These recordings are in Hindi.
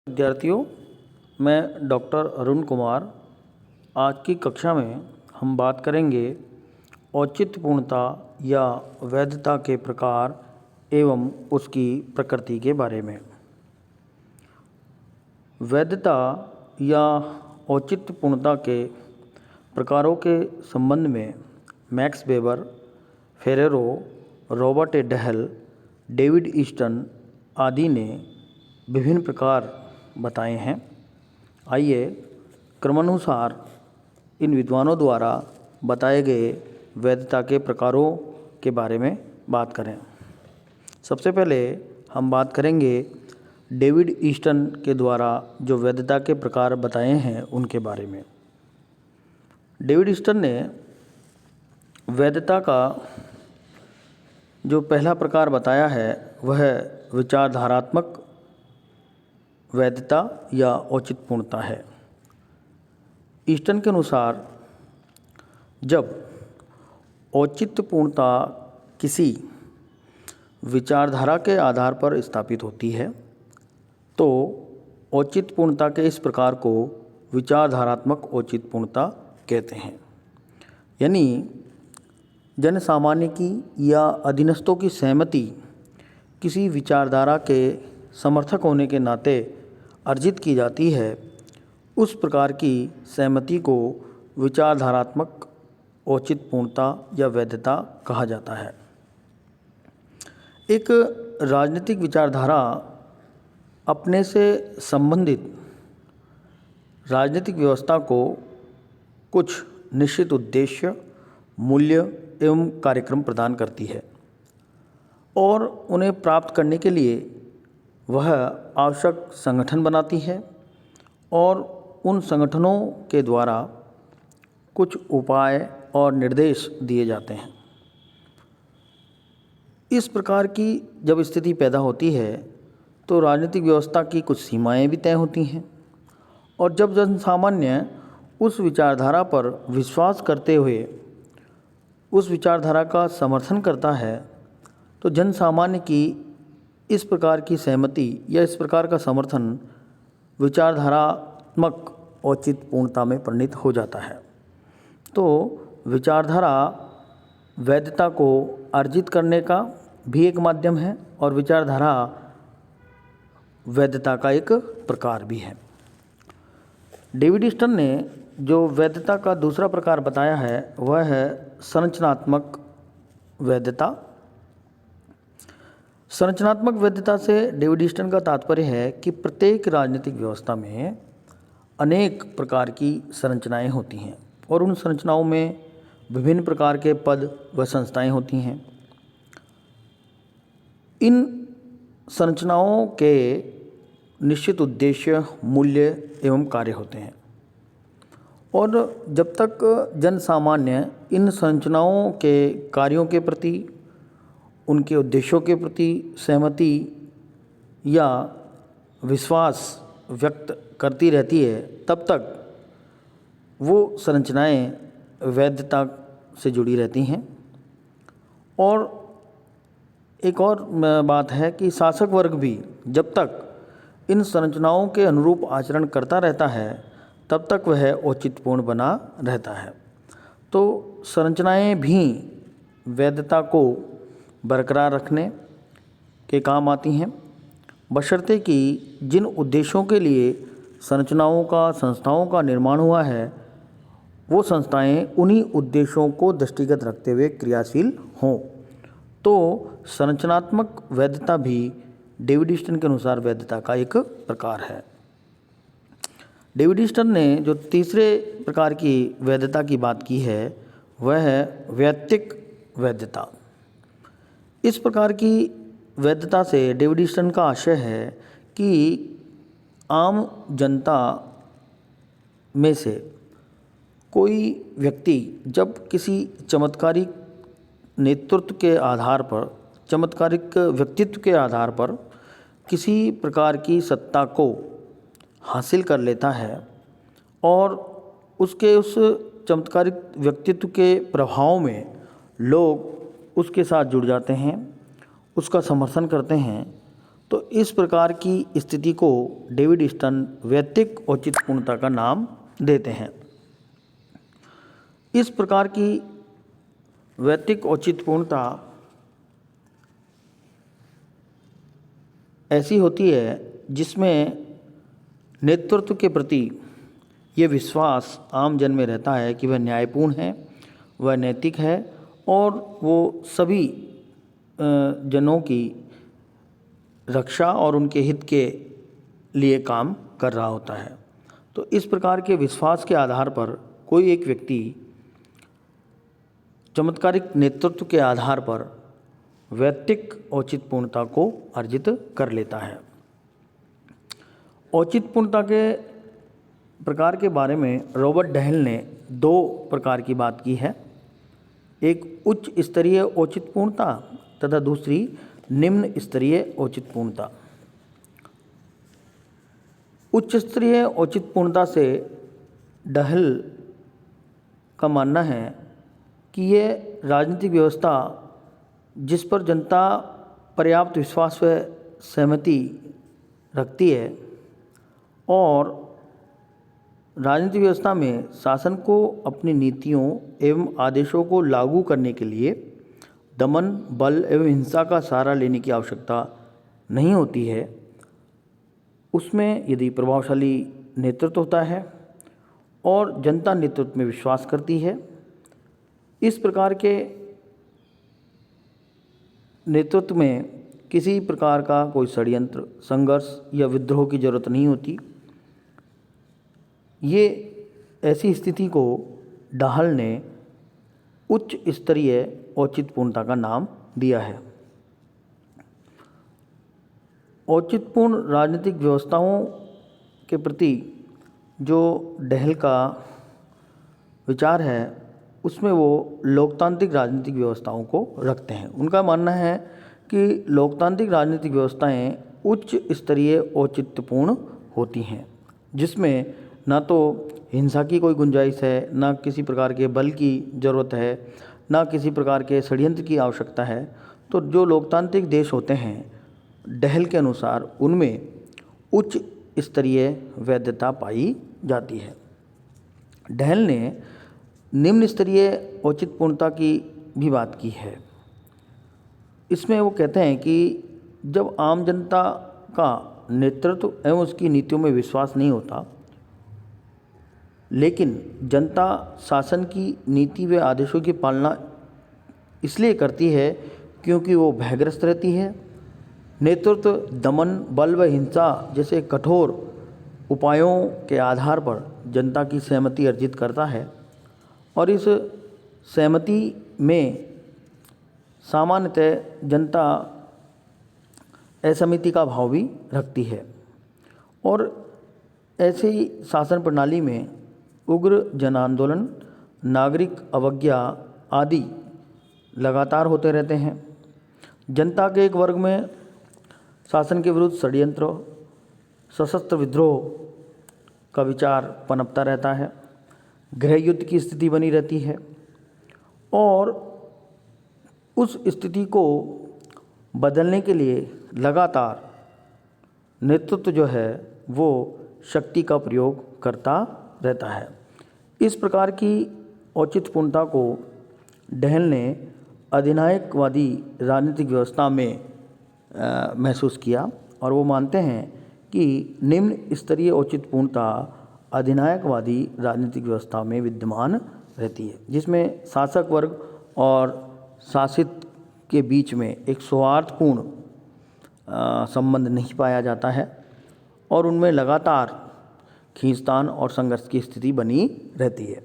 विद्यार्थियों, मैं डॉक्टर अरुण कुमार। आज की कक्षा में हम बात करेंगे औचित्यपूर्णता या वैधता के प्रकार एवं उसकी प्रकृति के बारे में। वैधता या औचित्यपूर्णता के प्रकारों के संबंध में Max Weber, Ferrero, Robert A Dahl, David Easton आदि ने विभिन्न प्रकार बताए हैं। आइए क्रमानुसार इन विद्वानों द्वारा बताए गए वैधता के प्रकारों के बारे में बात करें। सबसे पहले हम बात करेंगे डेविड ईस्टन के द्वारा जो वैधता के प्रकार बताए हैं उनके बारे में। डेविड ईस्टन ने वैधता का जो पहला प्रकार बताया है वह विचारधारात्मक वैधता या औचित्यपूर्णता है। ईस्टन के अनुसार जब औचित्यपूर्णता किसी विचारधारा के आधार पर स्थापित होती है तो औचित्यपूर्णता के इस प्रकार को विचारधारात्मक औचित्यपूर्णता कहते हैं। यानी जन सामान्य की या अधीनस्थों की सहमति किसी विचारधारा के समर्थक होने के नाते अर्जित की जाती है, उस प्रकार की सहमति को विचारधारात्मक औचित्यपूर्णता या वैधता कहा जाता है। एक राजनीतिक विचारधारा अपने से संबंधित राजनीतिक व्यवस्था को कुछ निश्चित उद्देश्य, मूल्य एवं कार्यक्रम प्रदान करती है और उन्हें प्राप्त करने के लिए वह आवश्यक संगठन बनाती है और उन संगठनों के द्वारा कुछ उपाय और निर्देश दिए जाते हैं। इस प्रकार की जब स्थिति पैदा होती है तो राजनीतिक व्यवस्था की कुछ सीमाएं भी तय होती हैं और जब जन सामान्य उस विचारधारा पर विश्वास करते हुए उस विचारधारा का समर्थन करता है तो जन सामान्य की इस प्रकार की सहमति या इस प्रकार का समर्थन विचारधारात्मक औचित्यपूर्णता में परिणत हो जाता है। तो विचारधारा वैधता को अर्जित करने का भी एक माध्यम है और विचारधारा वैधता का एक प्रकार भी है। डेविड ईस्टन ने जो वैधता का दूसरा प्रकार बताया है वह है संरचनात्मक वैधता। संरचनात्मक वैधता से डेविड ईस्टन का तात्पर्य है कि प्रत्येक राजनीतिक व्यवस्था में अनेक प्रकार की संरचनाएं होती हैं और उन संरचनाओं में विभिन्न प्रकार के पद व संस्थाएं होती हैं। इन संरचनाओं के निश्चित उद्देश्य, मूल्य एवं कार्य होते हैं और जब तक जन सामान्य इन संरचनाओं के कार्यों के प्रति, उनके उद्देश्यों के प्रति सहमति या विश्वास व्यक्त करती रहती है तब तक वो संरचनाएं वैधता से जुड़ी रहती हैं। और एक और बात है कि शासक वर्ग भी जब तक इन संरचनाओं के अनुरूप आचरण करता रहता है तब तक वह औचित्यपूर्ण बना रहता है। तो संरचनाएं भी वैधता को बरकरार रखने के काम आती हैं, बशर्ते कि जिन उद्देश्यों के लिए संरचनाओं का, संस्थाओं का निर्माण हुआ है वो संस्थाएं उन्हीं उद्देश्यों को दृष्टिगत रखते हुए क्रियाशील हों। तो संरचनात्मक वैधता भी डेविड ईस्टन के अनुसार वैधता का एक प्रकार है। डेविड ईस्टन ने जो तीसरे प्रकार की वैधता की बात की है वह है वैयक्तिक वैधता। इस प्रकार की वैधता से डेविड ईस्टन का आशय है कि आम जनता में से कोई व्यक्ति जब किसी चमत्कारिक नेतृत्व के आधार पर, चमत्कारिक व्यक्तित्व के आधार पर किसी प्रकार की सत्ता को हासिल कर लेता है और उसके उस चमत्कारिक व्यक्तित्व के प्रभाव में लोग उसके साथ जुड़ जाते हैं, उसका समर्थन करते हैं, तो इस प्रकार की स्थिति को डेविड स्टर्न वैयक्तिक औचित्यपूर्णता का नाम देते हैं। इस प्रकार की वैयक्तिक औचित्यपूर्णता ऐसी होती है जिसमें नेतृत्व के प्रति ये विश्वास आम जन में रहता है कि वह न्यायपूर्ण है, वह नैतिक है और वो सभी जनों की रक्षा और उनके हित के लिए काम कर रहा होता है। तो इस प्रकार के विश्वास के आधार पर कोई एक व्यक्ति चमत्कारिक नेतृत्व के आधार पर वैयक्तिक औचित्यपूर्णता को अर्जित कर लेता है। औचित्यपूर्णता के प्रकार के बारे में रॉबर्ट डहेल ने 2 प्रकार की बात की है, एक उच्च स्तरीय औचित्यपूर्णता तथा दूसरी निम्न स्तरीय औचित्यपूर्णता। उच्च स्तरीय औचित्यपूर्णता से डहेल का मानना है कि ये राजनीतिक व्यवस्था जिस पर जनता पर्याप्त विश्वास व सहमति रखती है और राजनीतिक व्यवस्था में शासन को अपनी नीतियों एवं आदेशों को लागू करने के लिए दमन, बल एवं हिंसा का सहारा लेने की आवश्यकता नहीं होती है, उसमें यदि प्रभावशाली नेतृत्व होता है और जनता नेतृत्व में विश्वास करती है, इस प्रकार के नेतृत्व में किसी प्रकार का कोई षड्यंत्र, संघर्ष या विद्रोह की जरूरत नहीं होती। ये ऐसी स्थिति को डहेल ने उच्च स्तरीय औचित्यपूर्णता का नाम दिया है। औचित्यपूर्ण राजनीतिक व्यवस्थाओं के प्रति जो डहेल का विचार है उसमें वो लोकतांत्रिक राजनीतिक व्यवस्थाओं को रखते हैं। उनका मानना है कि लोकतांत्रिक राजनीतिक व्यवस्थाएं उच्च स्तरीय औचित्यपूर्ण होती हैं, जिसमें ना तो हिंसा की कोई गुंजाइश है, ना किसी प्रकार के बल की ज़रूरत है, ना किसी प्रकार के षड्यंत्र की आवश्यकता है। तो जो लोकतांत्रिक देश होते हैं डहेल के अनुसार उनमें उच्च स्तरीय वैधता पाई जाती है। डहेल ने निम्न स्तरीय औचित्यपूर्णता की भी बात की है। इसमें वो कहते हैं कि जब आम जनता का नेतृत्व एवं उसकी नीतियों में विश्वास नहीं होता, लेकिन जनता शासन की नीति व आदेशों की पालना इसलिए करती है क्योंकि वो भयग्रस्त रहती है, नेतृत्व दमन, बल व हिंसा जैसे कठोर उपायों के आधार पर जनता की सहमति अर्जित करता है और इस सहमति में सामान्यतः जनता असहमति का भाव भी रखती है और ऐसे ही शासन प्रणाली में उग्र जन आंदोलन, नागरिक अवज्ञा आदि लगातार होते रहते हैं। जनता के एक वर्ग में शासन के विरुद्ध षड्यंत्र, सशस्त्र विद्रोह का विचार पनपता रहता है, गृह युद्ध की स्थिति बनी रहती है और उस स्थिति को बदलने के लिए लगातार नेतृत्व जो है वो शक्ति का प्रयोग करता रहता है। इस प्रकार की औचित्यपूर्णता को डहेल ने अधिनायकवादी राजनीतिक व्यवस्था में महसूस किया और वो मानते हैं कि निम्न स्तरीय औचित्यपूर्णता अधिनायकवादी राजनीतिक व्यवस्था में विद्यमान रहती है, जिसमें शासक वर्ग और शासित के बीच में एक सौहार्दपूर्ण संबंध नहीं पाया जाता है और उनमें लगातार खींचतान और संघर्ष की स्थिति बनी रहती है।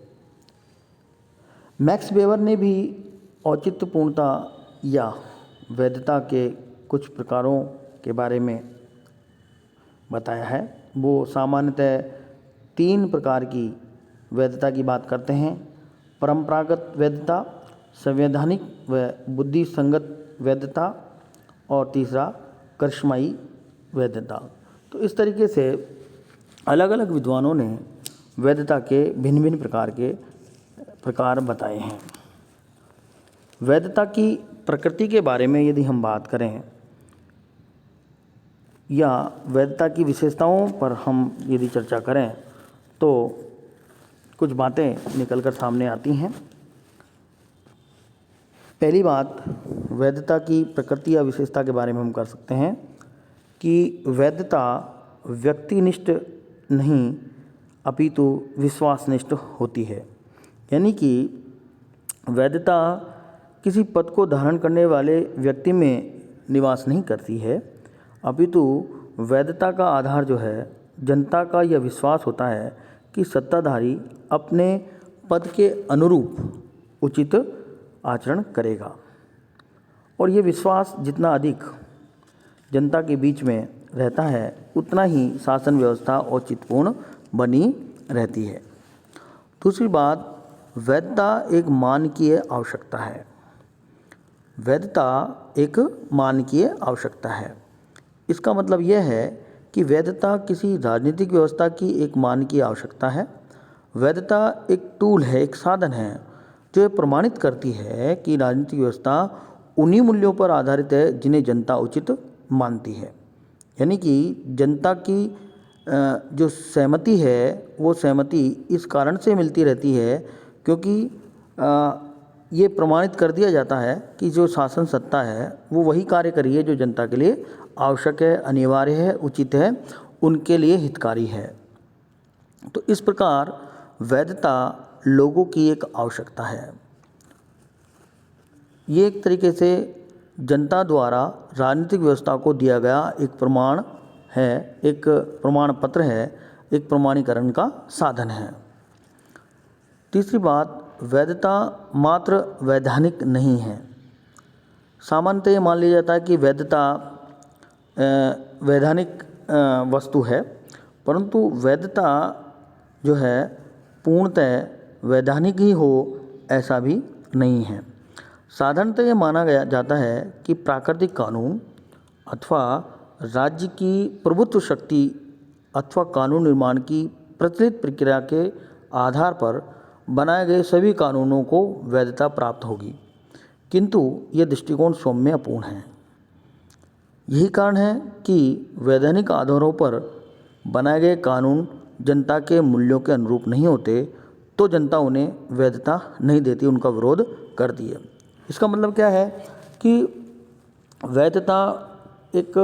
मैक्स वेबर ने भी औचित्यपूर्णता या वैधता के कुछ प्रकारों के बारे में बताया है। वो सामान्यतः 3 प्रकार की वैधता की बात करते हैं: परंपरागत वैधता, संवैधानिक व बुद्धि संगत वैधता और तीसरा करिश्माई वैधता। तो इस तरीके से अलग अलग विद्वानों ने वैधता के भिन्न भिन्न प्रकार बताए हैं। वैधता की प्रकृति के बारे में यदि हम बात करें या वैधता की विशेषताओं पर हम यदि चर्चा करें तो कुछ बातें निकलकर सामने आती हैं। पहली बात, वैधता की प्रकृति या विशेषता के बारे में हम कर सकते हैं कि वैधता व्यक्तिनिष्ठ नहीं अपितु विश्वासनिष्ठ होती है। यानी कि वैधता किसी पद को धारण करने वाले व्यक्ति में निवास नहीं करती है, अपितु वैधता का आधार जो है जनता का यह विश्वास होता है कि सत्ताधारी अपने पद के अनुरूप उचित आचरण करेगा। और ये विश्वास जितना अधिक जनता के बीच में रहता है उतना ही शासन व्यवस्था औचित्यपूर्ण बनी रहती है। दूसरी बात, वैधता एक मानकीय आवश्यकता है। वैधता एक मानकीय आवश्यकता है। इसका मतलब यह है कि वैधता किसी राजनीतिक व्यवस्था की एक मानकीय आवश्यकता है। वैधता एक टूल है, एक साधन है जो ये प्रमाणित करती है कि राजनीतिक व्यवस्था उन्हीं मूल्यों पर आधारित है जिन्हें जनता उचित मानती है। यानी कि जनता की जो सहमति है वो सहमति इस कारण से मिलती रहती है क्योंकि ये प्रमाणित कर दिया जाता है कि जो शासन सत्ता है वो वही कार्य करी है जो जनता के लिए आवश्यक है, अनिवार्य है, उचित है, उनके लिए हितकारी है। तो इस प्रकार वैधता लोगों की एक आवश्यकता है। ये एक तरीके से जनता द्वारा राजनीतिक व्यवस्था को दिया गया एक प्रमाण है, एक प्रमाण पत्र है, एक प्रमाणीकरण का साधन है। तीसरी बात, वैधता मात्र वैधानिक नहीं है। सामान्यतः ये मान लिया जाता है कि वैधता वैधानिक वस्तु है, परंतु वैधता जो है पूर्णतः वैधानिक ही हो ऐसा भी नहीं है। साधारणतः ये माना गया जाता है कि प्राकृतिक कानून अथवा राज्य की प्रभुत्व शक्ति अथवा कानून निर्माण की प्रचलित प्रक्रिया के आधार पर बनाए गए सभी कानूनों को वैधता प्राप्त होगी, किंतु यह दृष्टिकोण सौम्य अपूर्ण है। यही कारण है कि वैधानिक आधारों पर बनाए गए कानून जनता के मूल्यों के अनुरूप नहीं होते तो जनता उन्हें वैधता नहीं देती, उनका विरोध करती है। इसका मतलब क्या है कि वैधता एक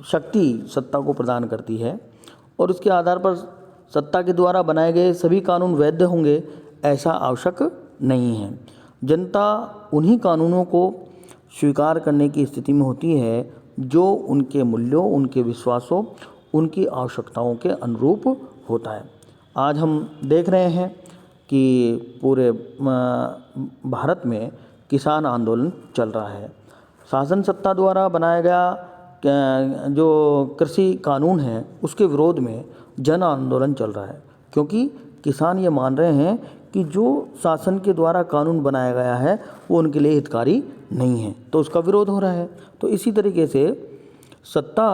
शक्ति सत्ता को प्रदान करती है और उसके आधार पर सत्ता के द्वारा बनाए गए सभी कानून वैध होंगे ऐसा आवश्यक नहीं है। जनता उन्हीं कानूनों को स्वीकार करने की स्थिति में होती है जो उनके मूल्यों, उनके विश्वासों, उनकी आवश्यकताओं के अनुरूप होता है। आज हम देख रहे हैं कि पूरे भारत में किसान आंदोलन चल रहा है। शासन सत्ता द्वारा बनाया गया जो कृषि कानून है उसके विरोध में जन आंदोलन चल रहा है, क्योंकि किसान ये मान रहे हैं कि जो शासन के द्वारा कानून बनाया गया है वो उनके लिए हितकारी नहीं है, तो उसका विरोध हो रहा है। तो इसी तरीके से सत्ता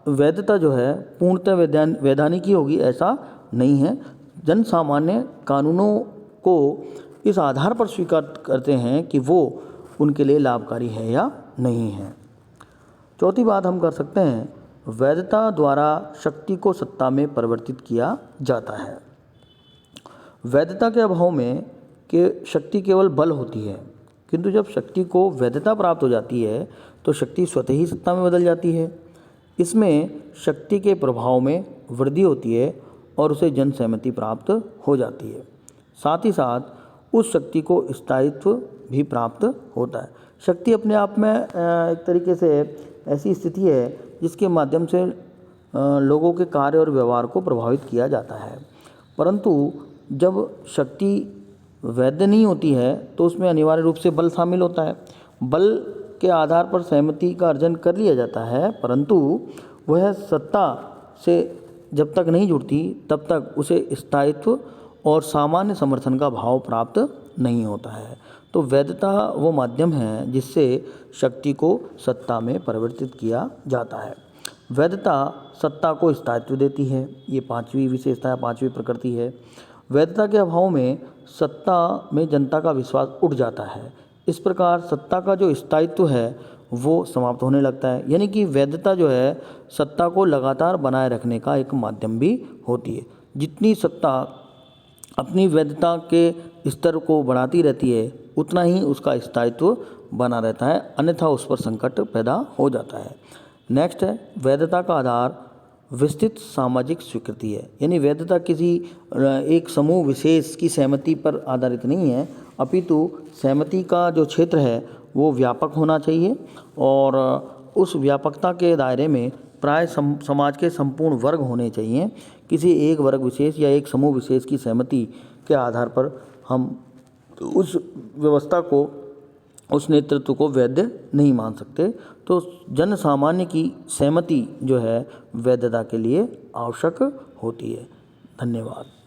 वैधता जो है पूर्णतः वैधानिक ही होगी ऐसा नहीं है। जन सामान्य कानूनों को इस आधार पर स्वीकार करते हैं कि वो उनके लिए लाभकारी है या नहीं है। चौथी बात हम कर सकते हैं, वैधता द्वारा शक्ति को सत्ता में परिवर्तित किया जाता है। वैधता के अभाव में शक्ति केवल बल होती है, किंतु जब शक्ति को वैधता प्राप्त हो जाती है तो शक्ति स्वतः ही सत्ता में बदल जाती है। इसमें शक्ति के प्रभाव में वृद्धि होती है और उसे जन सहमति प्राप्त हो जाती है। साथ ही साथ उस शक्ति को स्थायित्व भी प्राप्त होता है। शक्ति अपने आप में एक तरीके से ऐसी स्थिति है जिसके माध्यम से लोगों के कार्य और व्यवहार को प्रभावित किया जाता है, परंतु जब शक्ति वैध नहीं होती है तो उसमें अनिवार्य रूप से बल शामिल होता है। बल के आधार पर सहमति का अर्जन कर लिया जाता है, परंतु वह सत्ता से जब तक नहीं जुड़ती तब तक उसे स्थायित्व और सामान्य समर्थन का भाव प्राप्त नहीं होता है। तो वैधता वो माध्यम है जिससे शक्ति को सत्ता में परिवर्तित किया जाता है। वैधता सत्ता को स्थायित्व देती है, ये पांचवी विशेषता है, पांचवी प्रकृति है। वैधता के अभाव में सत्ता में जनता का विश्वास उठ जाता है। इस प्रकार सत्ता का जो स्थायित्व है वो समाप्त होने लगता है। यानी कि वैधता जो है सत्ता को लगातार बनाए रखने का एक माध्यम भी होती है। जितनी सत्ता अपनी वैधता के स्तर को बढ़ाती रहती है उतना ही उसका स्थायित्व बना रहता है, अन्यथा उस पर संकट पैदा हो जाता है। नेक्स्ट है वैधता का आधार विस्तृत सामाजिक स्वीकृति है। यानी वैधता किसी एक समूह विशेष की सहमति पर आधारित नहीं है, अपितु सहमति का जो क्षेत्र है वो व्यापक होना चाहिए और उस व्यापकता के दायरे में प्राय समाज के संपूर्ण वर्ग होने चाहिए। किसी एक वर्ग विशेष या एक समूह विशेष की सहमति के आधार पर हम उस व्यवस्था को, उस नेतृत्व को वैध नहीं मान सकते। तो जन सामान्य की सहमति जो है वैधता के लिए आवश्यक होती है। धन्यवाद।